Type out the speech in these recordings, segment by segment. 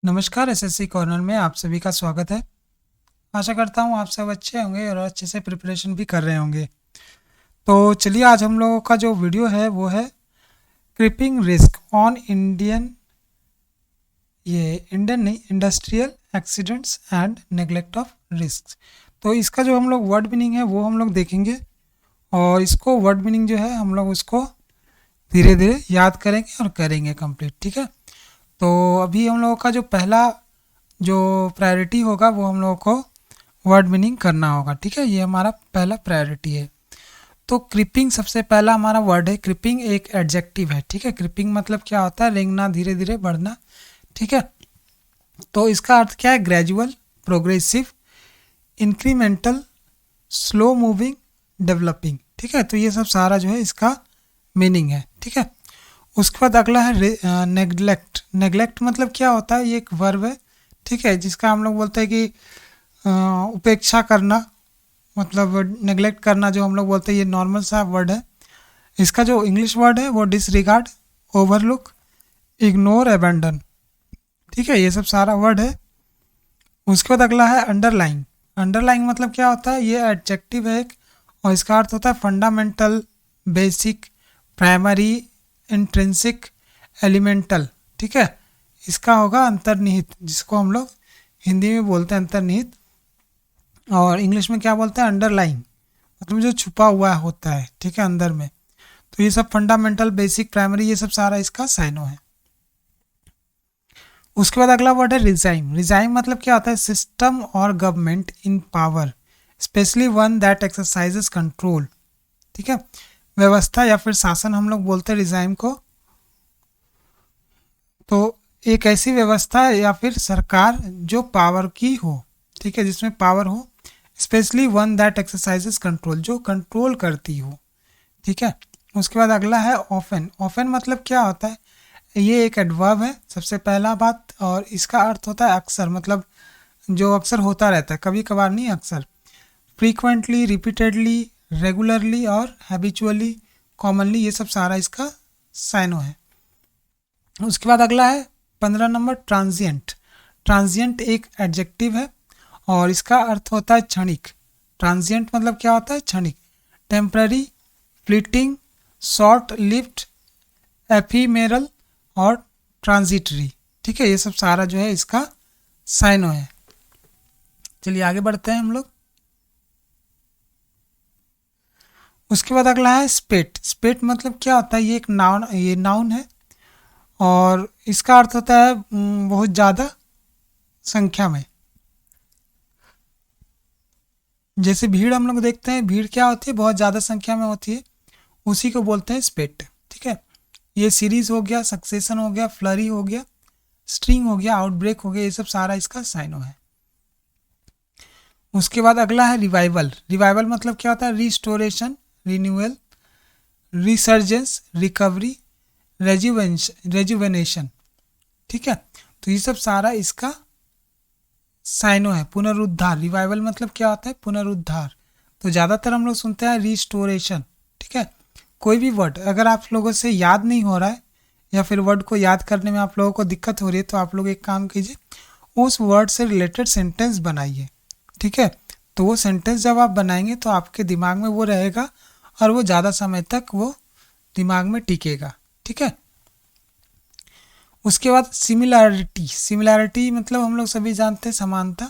नमस्कार SSC corner में आप सभी का स्वागत है। आशा करता हूँ आप सब अच्छे होंगे और अच्छे से प्रिपरेशन भी कर रहे होंगे। तो चलिए आज हम लोगों का जो वीडियो है वो है क्रिपिंग रिस्क ऑन इंडियन नहीं industrial accidents and neglect of risk. तो इसका जो हम लोग वर्ड मीनिंग है वो हम लोग देखेंगे और इसको वर्ड मीनिंग जो है हम लोग उसको धीरे धीरे याद करेंगे और करेंगे कंप्लीट। ठीक है, तो अभी हम लोगों का जो पहला जो प्रायोरिटी होगा वो हम लोगों को वर्ड मीनिंग करना होगा। ठीक है, ये हमारा पहला प्रायोरिटी है। तो क्रिपिंग सबसे पहला हमारा वर्ड है। क्रिपिंग एक एडजेक्टिव है। ठीक है, क्रिपिंग मतलब क्या होता है? रेंगना, धीरे धीरे बढ़ना। ठीक है, तो इसका अर्थ क्या है? Gradual, progressive, incremental, slow moving, developing. ठीक है, तो ये सब सारा जो है इसका मीनिंग है। ठीक है, उसके बाद अगला है नेग्लेक्ट। नेग्लेक्ट मतलब क्या होता है? ये एक वर्ब है। ठीक है, जिसका हम लोग बोलते हैं कि उपेक्षा करना, मतलब नेग्लेक्ट करना जो हम लोग बोलते हैं, ये नॉर्मल सा वर्ड है। इसका जो इंग्लिश वर्ड है वो डिसरिगार्ड, ओवरलुक, इग्नोर, अबैंडन। ठीक है, ये सब सारा वर्ड है। उसके बाद अगला है अंडरलाइन। अंडरलाइन मतलब क्या होता है? ये एडजेक्टिव है एक, और इसका अर्थ होता है fundamental, basic, primary, intrinsic, elemental. ठीक है, इसका होगा अंतर्निहित, जिसको हम लोग हिंदी में बोलते हैं अंतर्निहित, और इंग्लिश में क्या बोलते हैं? अंडरलाइन, मतलब जो छुपा हुआ होता है। ठीक है, अंदर में। तो ये सब फंडामेंटल, बेसिक, प्राइमरी, ये सब सारा इसका साइनो है। उसके बाद अगला वर्ड है रिजाइम। रिजाइम मतलब क्या होता है? सिस्टम और government in power, specially one that exercises control. ठीक है, व्यवस्था या फिर शासन हम लोग बोलते हैं रिजाइम को। तो एक ऐसी व्यवस्था या फिर सरकार जो पावर की हो। ठीक है, जिसमें पावर हो, specially one that exercises control, जो कंट्रोल करती हो। ठीक है, उसके बाद अगला है ऑफन। ऑफन मतलब क्या होता है? ये एक एडवर्ब है सबसे पहला बात, और इसका अर्थ होता है अक्सर, मतलब जो अक्सर होता रहता है, कभी कभार नहीं, अक्सर। फ्रीक्वेंटली, रिपीटेडली, रेगुलरली और हैबिचुअली, कॉमनली, ये सब सारा इसका साइनो है। उसके बाद अगला है 15 नंबर, ट्रांजिएंट। ट्रांजिएंट एक एडजेक्टिव है और इसका अर्थ होता है क्षणिक। ट्रांजिएंट मतलब क्या होता है? क्षणिक, temporary, fleeting, short lived, ephemeral और ट्रांजिटरी। ठीक है, ये सब सारा जो है इसका साइनो है। चलिए आगे बढ़ते हैं हम लोग। उसके बाद अगला है स्पेट। स्पेट मतलब क्या होता है? ये एक नाउन, ये नाउन है और इसका अर्थ होता है बहुत ज़्यादा संख्या में। जैसे भीड़ हम लोग देखते हैं, भीड़ क्या होती है? बहुत ज़्यादा संख्या में होती है, उसी को बोलते हैं स्पेट। ठीक है, ये सीरीज हो गया, सक्सेशन हो गया, फ्लरी हो गया, स्ट्रिंग हो गया, आउटब्रेक हो गया, ये सब सारा इसका साइनो है। उसके बाद अगला है रिवाइवल। रिवाइवल मतलब क्या होता है? Restoration, renewal, resurgence, recovery, rejuvenation. ठीक है, तो ये सब सारा इसका साइनो है। पुनरुद्धार, रिवाइवल मतलब क्या होता है? पुनरुद्धार। तो ज़्यादातर हम लोग सुनते हैं रिस्टोरेशन। ठीक है, कोई भी वर्ड अगर आप लोगों से याद नहीं हो रहा है या फिर वर्ड को याद करने में आप लोगों को दिक्कत हो रही है, तो आप लोग एक काम कीजिए, उस वर्ड से रिलेटेड सेंटेंस बनाइए। ठीक है, तो वो सेंटेंस जब आप बनाएंगे तो आपके दिमाग में वो रहेगा और वो ज़्यादा समय तक वो दिमाग में टिकेगा। ठीक है, उसके बाद सिमिलैरिटी। सिमिलैरिटी मतलब हम लोग सभी जानते हैं समानता।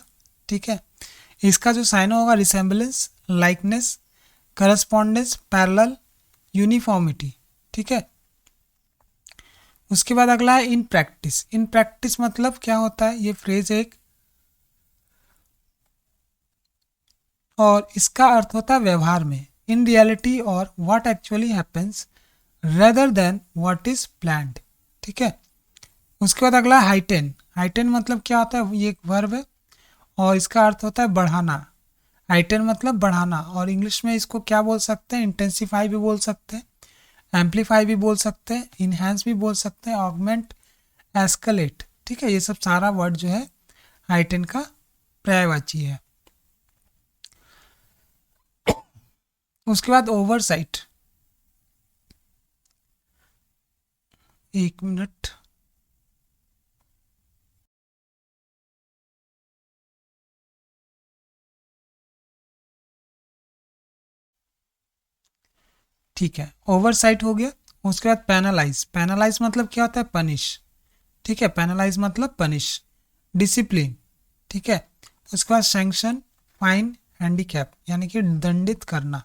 ठीक है, इसका जो साइन होगा resemblance, likeness, correspondence, parallel, uniformity. ठीक है, उसके बाद अगला है इन प्रैक्टिस। इन प्रैक्टिस मतलब क्या होता है? ये फ्रेज एक, और इसका अर्थ होता है व्यवहार में, इन रियलिटी और what actually happens rather than what is planned. ठीक है, उसके बाद अगला हाइटेन। हाइटेन मतलब क्या होता है? ये एक वर्ब है और इसका अर्थ होता है बढ़ाना। हाइटेन मतलब बढ़ाना, और इंग्लिश में इसको क्या बोल सकते हैं? इंटेंसिफाई भी बोल सकते हैं, एम्पलीफाई भी बोल सकते हैं, इनहेंस भी बोल सकते हैं, ऑगमेंट, एस्केलेट। ठीक है, ये सब सारा वर्ड जो है हाइटेन का पर्यायवाची है। उसके बाद ओवरसाइट। एक मिनट, ठीक है, ओवरसाइट हो गया। उसके बाद पेनलाइज, पेनलाइज मतलब क्या होता है, पनिश, ठीक है, पेनलाइज मतलब पनिश, डिसिप्लिन, ठीक है। उसके बाद सैंक्शन, फाइन, हैंडीकैप यानी कि दंडित करना,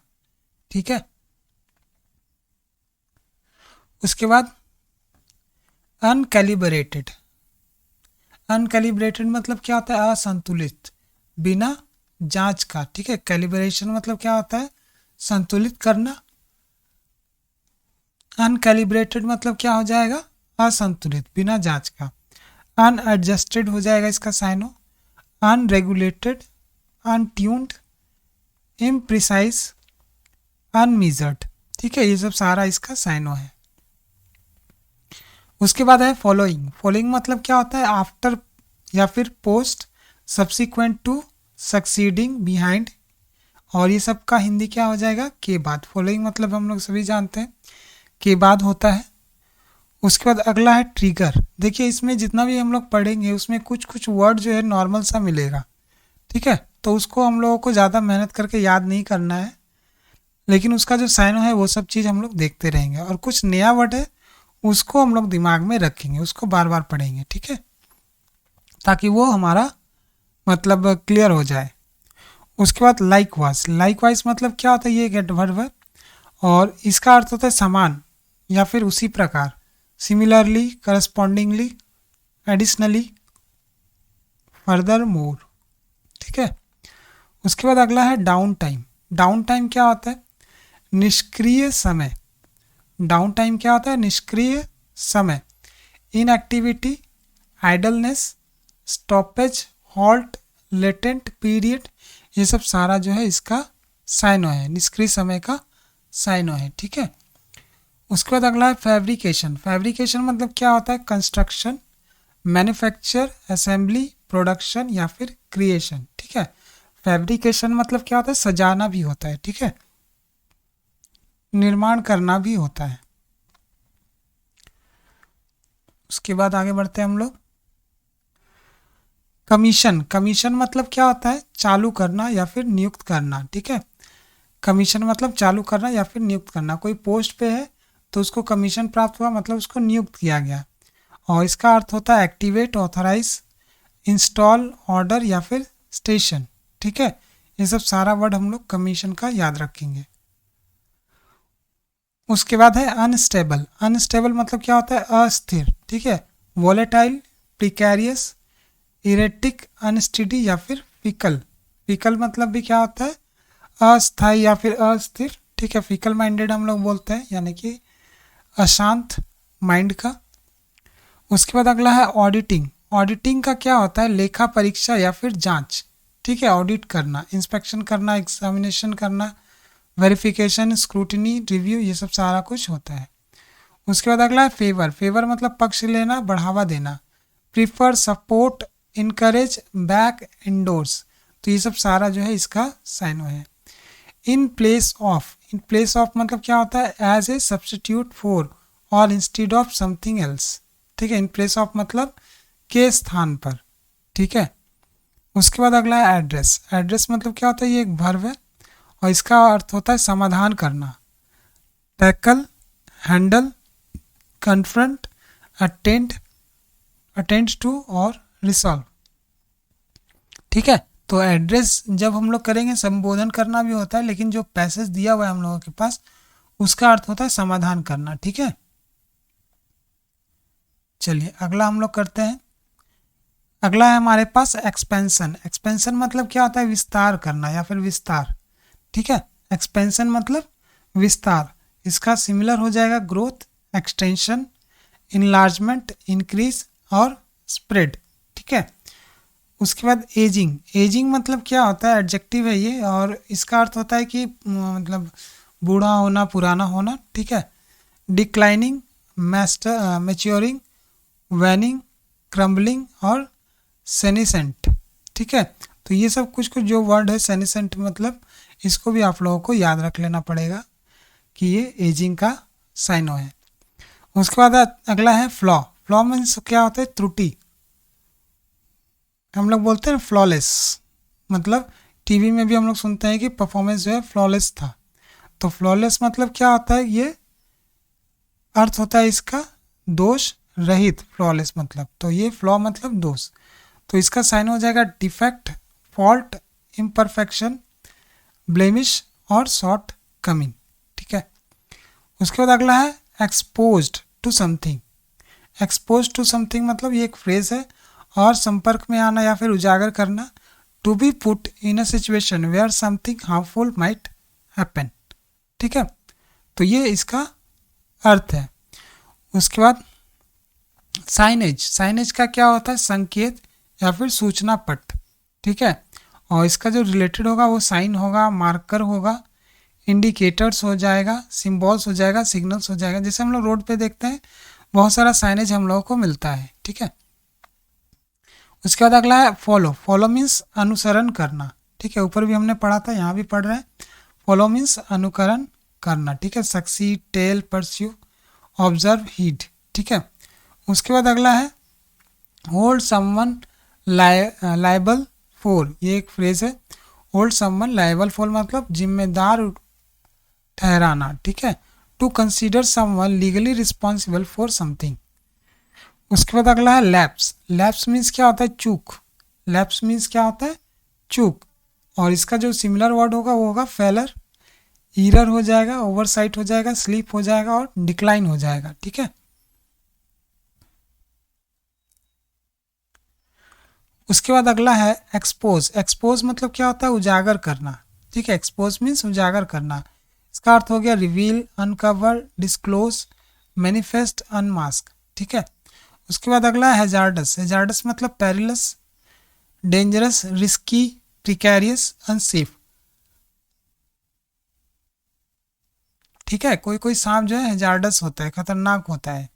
ठीक है। उसके बाद अनकैलिब्रेटेड, अनकैलिब्रेटेड मतलब क्या होता है, असंतुलित, बिना जांच का, ठीक है। कैलिब्रेशन मतलब क्या होता है, संतुलित करना। अनकैलिब्रेटेड मतलब क्या हो जाएगा, असंतुलित, बिना जांच का। अनएडजस्टेड हो जाएगा इसका साइनो। अनरेगुलेटेड, अनट्यून्ड, इम्प्रिसाइज, अनमीजर्ड, ठीक है, ये सब सारा इसका साइनो है। उसके बाद है फॉलोइंग, फॉलोइंग मतलब क्या होता है, आफ्टर या फिर post, subsequent to, succeeding, behind, और ये सब का हिंदी क्या हो जाएगा, के बाद। फॉलोइंग मतलब हम लोग सभी जानते हैं के बाद होता है। उसके बाद अगला है ट्रिगर। देखिए इसमें जितना भी हम लोग पढ़ेंगे उसमें कुछ कुछ वर्ड जो है नॉर्मल सा मिलेगा, ठीक है, तो उसको हम लोगों को ज़्यादा मेहनत करके याद नहीं करना है, लेकिन उसका जो साइनो है वो सब चीज़ हम लोग देखते रहेंगे। और कुछ नया वर्ड है उसको हम लोग दिमाग में रखेंगे, उसको बार बार पढ़ेंगे, ठीक है, ताकि वो हमारा मतलब क्लियर हो जाए। उसके बाद लाइकवाइज, लाइकवाइज मतलब क्या होता है, ये एक एडवर्ब है और इसका अर्थ होता है समान या फिर उसी प्रकार, similarly, correspondingly, additionally, further more, ठीक है। उसके बाद अगला है डाउन टाइम। डाउन टाइम क्या होता है, निष्क्रिय समय। डाउन टाइम क्या होता है, निष्क्रिय समय। Inactivity, idleness, stoppage, halt, latent period, ये सब सारा जो है इसका साइनो है, निष्क्रिय समय का साइनो है, ठीक है। उसके बाद अगला है फैब्रिकेशन। फैब्रिकेशन मतलब क्या होता है, कंस्ट्रक्शन, मैन्युफैक्चर, असेंबली, प्रोडक्शन या फिर क्रिएशन, ठीक है। फैब्रिकेशन मतलब क्या होता है, सजाना भी होता है, ठीक है, निर्माण करना भी होता है। उसके बाद आगे बढ़ते हैं हम लोग। कमीशन, कमीशन मतलब क्या होता है, चालू करना या फिर नियुक्त करना, ठीक है। कमीशन मतलब चालू करना या फिर नियुक्त करना। कोई पोस्ट पे है तो उसको कमीशन प्राप्त हुआ मतलब उसको नियुक्त किया गया। और इसका अर्थ होता है एक्टिवेट, ऑथराइज, इंस्टॉल, ऑर्डर या फिर स्टेशन, ठीक है। ये सब सारा वर्ड हम लोग कमीशन का याद रखेंगे। उसके बाद है अनस्टेबल। अनस्टेबल मतलब क्या होता है, अस्थिर, ठीक है। वॉलेटाइल, प्रिकैरियस, इरेटिक, अनस्टेडी या फिर फिकल। फिकल मतलब भी क्या होता है, अस्थाई या फिर अस्थिर, ठीक है। फिकल माइंडेड हम लोग बोलते हैं, यानी कि अशांत माइंड का। उसके बाद अगला है ऑडिटिंग। ऑडिटिंग का क्या होता है, लेखा परीक्षा या फिर जांच, ठीक है। ऑडिट करना, इंस्पेक्शन करना, एग्जामिनेशन करना, वेरिफिकेशन, स्क्रूटिनी, रिव्यू, ये सब सारा कुछ होता है। उसके बाद अगला है फेवर। फेवर मतलब पक्ष लेना, बढ़ावा देना, prefer, support, encourage, back, endorse, तो ये सब सारा जो है इसका साइनो है। In place of, in place of मतलब क्या होता है, एज ए सब्सटीट्यूट फॉर और इंस्टीड ऑफ समथिंग एल्स, ठीक है। इन प्लेस ऑफ मतलब के स्थान पर, ठीक है। उसके बाद अगला है एड्रेस। एड्रेस मतलब क्या होता है, ये एक वर्ब है और इसका अर्थ होता है समाधान करना, tackle, handle, confront, attend, attend to और रिसॉल्व, ठीक है। तो एड्रेस जब हम लोग करेंगे संबोधन करना भी होता है, लेकिन जो पैसेज दिया हुआ है हम लोगों के पास उसका अर्थ होता है समाधान करना, ठीक है। चलिए अगला हम लोग करते हैं। अगला है हमारे पास एक्सपेंशन। एक्सपेंशन मतलब क्या होता है, विस्तार करना या फिर विस्तार, ठीक है। एक्सपेंशन मतलब विस्तार। इसका सिमिलर हो जाएगा ग्रोथ, एक्सटेंशन, इनलार्जमेंट, इंक्रीज और स्प्रेड, ठीक है। उसके बाद एजिंग। एजिंग मतलब क्या होता है, एडजेक्टिव है ये और इसका अर्थ होता है कि मतलब बूढ़ा होना, पुराना होना, ठीक है। डिक्लाइनिंग, मैच्योरिंग, वैनिंग, क्रम्बलिंग और सेनिसेंट, ठीक है। तो ये सब कुछ कुछ जो वर्ड है, सेनिसेंट मतलब इसको भी आप लोगों को याद रख लेना पड़ेगा कि ये एजिंग का साइनो है। उसके बाद अगला है फ्लॉ। फ्लॉ मीन्स क्या होता है, त्रुटि। हम लोग बोलते हैं फ्लॉलेस, मतलब टीवी में भी हम लोग सुनते हैं कि परफॉर्मेंस जो है फ्लॉलेस था, तो फ्लॉलेस मतलब क्या होता है, ये अर्थ होता है इसका दोष रहित, फ्लॉलेस मतलब, तो ये फ्लॉ मतलब दोष, तो इसका साइन हो जाएगा डिफेक्ट, फॉल्ट, इम्परफेक्शन, ब्लेमिश और शॉर्ट कमिंग। ठीक है, उसके बाद अगला है exposed to something. Expose to something मतलब ये एक फ्रेज है, और संपर्क में आना या फिर उजागर करना, to be put in a situation where something harmful might happen. ठीक है, तो ये इसका अर्थ है। उसके बाद साइनेज, साइनेज का क्या होता है, संकेत या फिर सूचना पट। ठीक है, और इसका जो रिलेटेड होगा वो साइन होगा, मार्कर होगा, इंडिकेटर्स हो जाएगा, सिंबल्स हो जाएगा, सिग्नल्स हो जाएगा। जैसे हम लोग रोड पे देखते हैं बहुत सारा साइनेज हम लोगों को मिलता है। ठीक है, उसके बाद अगला है फॉलो। फॉलो मीन्स अनुसरण करना। ठीक है, ऊपर भी हमने पढ़ा था, यहाँ भी पढ़ रहे हैं। फॉलो मीन्स अनुकरण करना। ठीक है, succeed, tail, pursue, observe, heed. ठीक है, उसके बाद अगला है होल्ड समवन लायबल फॉर। ये एक फ्रेज है, होल्ड समवन लायबल फॉर मतलब जिम्मेदार ठहराना। ठीक है, to consider someone legally responsible for something. उसके बाद अगला है लैप्स। लैप्स मीन्स क्या होता है, चूक। लैप्स मीन्स क्या होता है, चूक, और इसका जो सिमिलर वर्ड होगा वो होगा फेलर, ईरर हो जाएगा, ओवरसाइट हो जाएगा, स्लीप हो जाएगा और डिक्लाइन हो जाएगा। ठीक है, उसके बाद अगला है एक्सपोज। एक्सपोज मतलब क्या होता है, उजागर करना। ठीक है, एक्सपोज मीन्स उजागर करना। इसका अर्थ हो गया reveal, uncover, disclose, manifest, unmask. ठीक है, उसके बाद अगला है हैजार्डस। हैजार्डस मतलब perilous, dangerous, risky, precarious, unsafe. ठीक है, कोई कोई सांप जो है हैजार्डस होता है, खतरनाक होता है।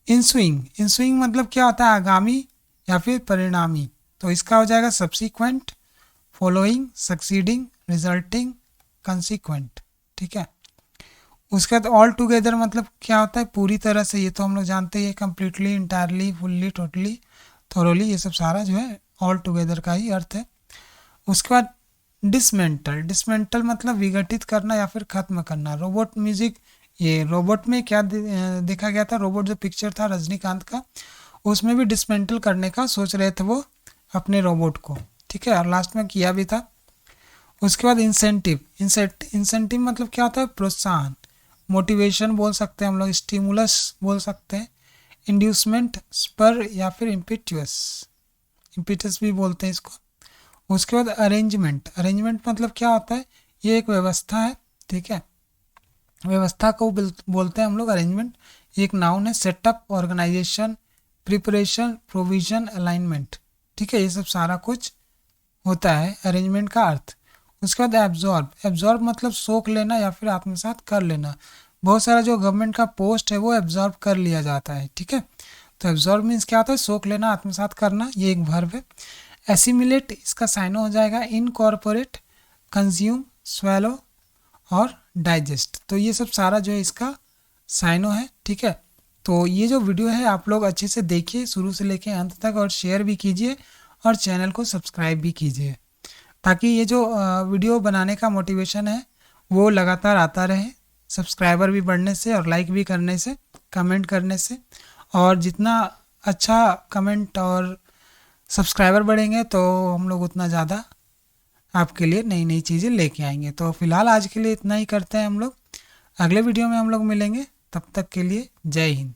इनस्विंग। इनस्विंग मतलब क्या होता है, आगामी या फिर परिणामी। तो इसका हो जाएगा subsequent, following, succeeding, resulting, consequent. ठीक है, उसके बाद ऑल टुगेदर मतलब क्या होता है, पूरी तरह से। ये तो हम लोग जानते हैं, completely, entirely, fully, totally, thoroughly, ये सब सारा जो है ऑल टुगेदर का ही अर्थ है। उसके बाद डिसमेंटल। डिसमेंटल मतलब विघटित करना या फिर खत्म करना। रोबोट म्यूजिक, ये रोबोट में क्या देखा गया था, रोबोट जो पिक्चर था रजनीकांत का, उसमें भी डिसमेंटल करने का सोच रहे थे वो अपने रोबोट को। ठीक है, और लास्ट में किया भी था। उसके बाद इंसेंटिव। इंसेंटिव मतलब क्या होता है, प्रोत्साहन, मोटिवेशन बोल सकते हैं हम लोग, स्टिमुलस बोल सकते हैं, इंड्यूसमेंट, स्पर या फिर इम्पिटस, इम्पिटस भी बोलते हैं इसको। उसके बाद अरेंजमेंट। अरेंजमेंट मतलब क्या होता है, ये एक व्यवस्था है। ठीक है, व्यवस्था को बोलते हैं हम लोग अरेंजमेंट। एक नाउन है, setup, organisation, preparation, provision, alignment. ठीक है, ये सब सारा कुछ होता है अरेंजमेंट का अर्थ। उसके बाद एब्जॉर्ब। एब्जॉर्ब मतलब सोख लेना या फिर आत्मसात कर लेना। बहुत सारा जो गवर्नमेंट का पोस्ट है वो एब्जॉर्ब कर लिया जाता है। ठीक है, तो एब्जॉर्ब मीन्स क्या होता है, सोख लेना, आत्मसात करना, ये एक वर्ब है। एसिमिलेट, इसका साइनो हो जाएगा इनकॉर्पोरेट, कंज्यूम, स्वेलो और डाइजेस्ट। तो ये सब सारा जो है इसका साइनो है। ठीक है, तो ये जो वीडियो है आप लोग अच्छे से देखिए शुरू से लेके अंत तक, और शेयर भी कीजिए और चैनल को सब्सक्राइब भी कीजिए, ताकि ये जो वीडियो बनाने का मोटिवेशन है वो लगातार आता रहे, सब्सक्राइबर भी बढ़ने से और लाइक भी करने से, कमेंट करने से। और जितना अच्छा कमेंट और सब्सक्राइबर बढ़ेंगे तो हम लोग उतना ज़्यादा आपके लिए नई नई चीज़ें लेके आएंगे। तो फिलहाल आज के लिए इतना ही करते हैं हम लोग, अगले वीडियो में हम लोग मिलेंगे, तब तक के लिए जय हिंद।